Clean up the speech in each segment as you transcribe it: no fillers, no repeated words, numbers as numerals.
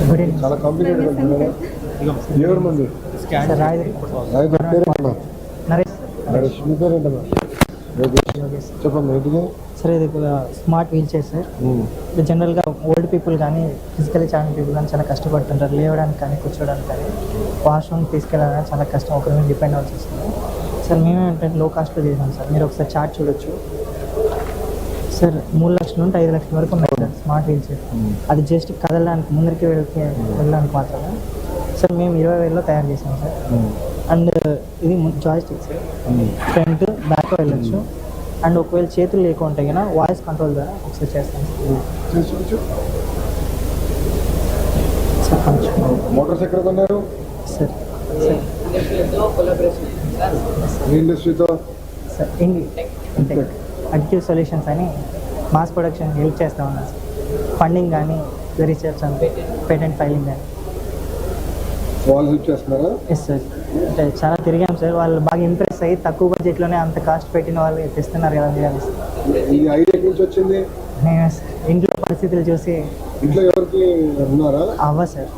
Good evening చాలా complicated అంటున్నారా? ఎవరు మంది సార్ నరేష్ మీ పేరేంటమ్మా? చెప్పండి ఏంటిది? సార్ ఇది స్మార్ట్ వీల్ చైర్ సార్. ఇది జనరల్గా ఓల్డ్ పీపుల్ కానీ ఫిజికలీ ఛాలెంజ్ పీపుల్ కానీ చాలా కష్టపడుతుంటారు లేవడానికి కానీ కూర్చోడానికి కానీ వాష్రూమ్ తీసుకెళ్ళడానికి చాలా కష్టం, ఒకరి మీద డిపెండ్ అవ్వాల్సి వస్తుంది సార్. మేమేంటే లో కాస్ట్లో చేసాం సార్. మీరు ఒకసారి చార్ట్ చూడొచ్చు సార్. 3 లక్షల నుండి 5 లక్షల వరకు ఉన్నాయి సార్ స్మార్ట్ వీల్ చైర్. అది జస్ట్ కదలడానికి ముందరికి వెళ్ళడానికి మాత్రమే సార్. మేము 20,000లో తయారు చేసాం సార్. అండ్ ఇది జాయిస్టిక్ సార్, ఫ్రంట్ బ్యాక్ వెళ్ళొచ్చు. అండ్ ఒకవేళ చేతులు లేకుంటే కన్నా వాయిస్ కంట్రోల్ ద్వారా ఒకసారి చేస్తాం సార్. మోటార్స్ ఎక్కడ కొన్నారు సార్? ఇండస్ట్రీతో సార్ అడిటివ్ సొల్యూషన్స్ అని మాస్ ప్రొడక్షన్ హెల్ప్ చేస్తూ ఉన్నాం సార్. ఫండింగ్ కానీ రీసెర్చ్ అండ్ పేటెంట్ ఫైలింగ్ కానీ వాళ్ళు హెల్ప్ చేస్తున్నారా? Yes sir. అంటే చాలా తిరిగాం సార్. వాళ్ళు బాగా ఇంప్రెస్ అయ్యి తక్కువ బడ్జెట్లోనే అంత కాస్ట్ పెట్టిన వాళ్ళు తెస్తున్నారు కదా చేయాలి సార్. ఈ ఐడియా నుంచి వచ్చింది నేను ఇంట్లో పరిస్థితులు చూసి ఇంట్లో ఎవరికి ఉన్నారా? అవ్వ సార్.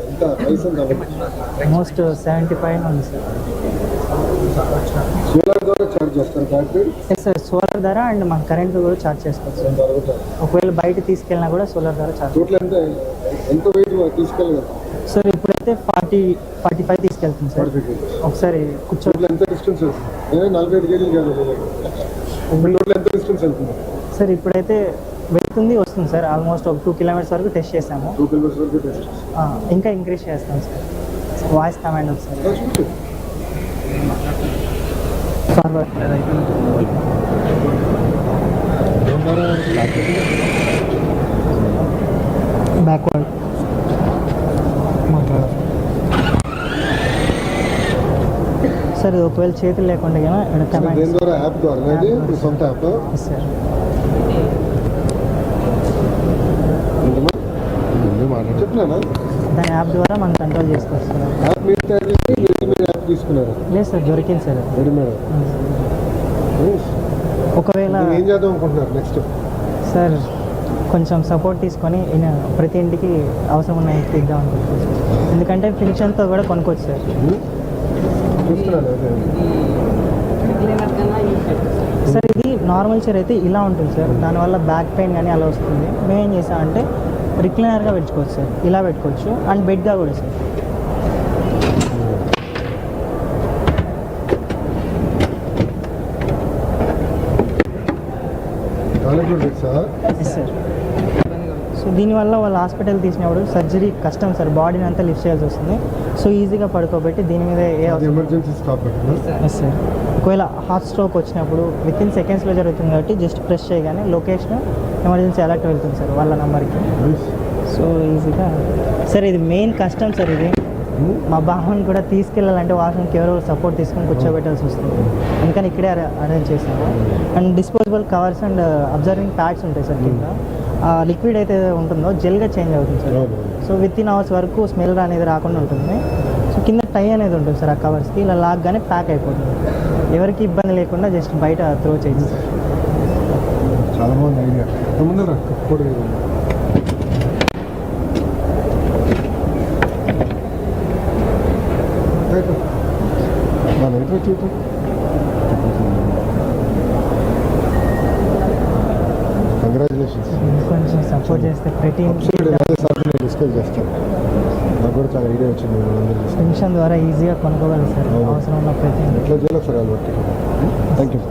ఎంత వయసు? ఆల్మోస్ట్ 75 ఉంది సార్. సోలార్ ద్వారా చార్జ్ చేస్తారు బ్యాటరీ? ఎస్ సార్, సోలార్ ద్వారా అండ్ మన కరెంట్ కూడా చార్జ్ చేసుకోవచ్చు సార్. ఒకవేళ బయట తీసుకెళ్ళినా కూడా సోలార్ ద్వారా చార్జ్. టోటల్ ఎంత వెయిట్ తీసుకెళ్ళగలరు సార్? ఇప్పుడైతే 45 తీసుకెళ్తుంది సార్. ఒకసారి కూర్చో. ఎంత డిస్టెన్స్ వెళ్తుంది? 45 కేజీలు కాదు, టోటల్ ఎంత డిస్టెన్స్ వెళ్తుంది సార్? ఇప్పుడైతే వెళ్తుంది వస్తుంది సార్. ఆల్మోస్ట్ ఒక 2 కిలోమీటర్స్ వరకు టెస్ట్ చేసాము. 2 కిలోమీటర్స్ వరకు టెస్ట్. ఇంకా ఇంక్రీజ్ చేస్తాం సార్. వాయిస్ కమాండ్ వస్తుంది బ్యాక్వర్డ్ సార్. ఇది ఒకవేళ చేతులు లేకుండా కమాండ్ యాప్ ద్వారా సొంత యాప్ సార్. చెప్పినా దాని యాప్ ద్వారా మనం కంట్రోల్ చేసుకోవచ్చు సార్. యాప్ మీరు తయారు చేసి రెడీమేడ్ యాప్ తీసుకున్నారా? లేదు సార్, దొరికింది సార్ రెడీమేడ్. ఒకవేళ ఏం చేద్దాం అనుకుంటున్నారు నెక్స్ట్? సార్ కొంచెం సపోర్ట్ తీసుకొని ప్రతి ఇంటికి అవసరం ఉన్న ఇద్దాం అనుకుంటున్నాను. ఎందుకంటే ఫినిషన్తో కూడా కొనుక్కోవచ్చు సార్. సార్ ఇది నార్మల్ చైర్ అయితే ఇలా ఉంటుంది సార్. దానివల్ల బ్యాక్ పెయిన్ కానీ అలా వస్తుంది. మేము ఏం చేసామంటే రిక్లైనర్గా పెట్టుకోవచ్చు సార్. ఇలా పెట్టుకోవచ్చు అండ్ బెడ్గా కూడా సార్. సార్ సో దీనివల్ల వాళ్ళు హాస్పిటల్ తీసినప్పుడు సర్జరీ కష్టం సార్. బాడీని అంతా లిఫ్ట్ చేయాల్సి వస్తుంది. సో ఈజీగా పడుకోబెట్టి దీని మీద ఎమర్జెన్సీ స్టాప్. Yes sir. ఒకవేళ హార్ట్ స్ట్రోక్ వచ్చినప్పుడు వితిన్ సెకండ్స్లో జరుగుతుంది కాబట్టి జస్ట్ ప్రెస్ చేయగానే లొకేషన్ ఎమర్జెన్సీ అలర్ట్ వెళ్తుంది సార్ వాళ్ళ నెంబర్కి. సో ఈజీగా సార్. ఇది మెయిన్ కష్టం సార్. ఇది మా బావని కూడా తీసుకెళ్ళాలంటే వాష్రూమ్కి ఎవరో సపోర్ట్ తీసుకొని కూర్చోబెట్టాల్సి వస్తుంది. అందుకని ఇక్కడే అరేంజ్ చేసాము. And disposable covers and absorbing pads ఉంటాయి సార్. కింద లిక్విడ్ అయితే ఉంటుందో జెల్గా చేంజ్ అవుతుంది సార్. సో వితిన్ అవర్స్ వరకు స్మెల్ అనేది రాకుండా ఉంటుంది. సో కింద టై అనేది ఉంటుంది సార్. ఆ కవర్స్కి ఇలా లాగ్గానే ప్యాక్ అయిపోతుంది. ఎవరికి ఇబ్బంది లేకుండా జస్ట్ బయట త్రో చేయొచ్చు సార్. చాలా బాగుంది ఐడియా. కంగ్రాచులేషన్స్. కొంచెం సపోర్ట్ చేస్తే ప్రతి డిస్కస్ చేస్తాను. నాకు కూడా చాలా ఐడియా వచ్చింది. పెన్షన్ ద్వారా ఈజీగా కొనుక్కోగలరు సార్. అవసరం ఉన్న ప్రతి ఎట్లా చేయాలి సార్? వాళ్ళు థ్యాంక్ యూ.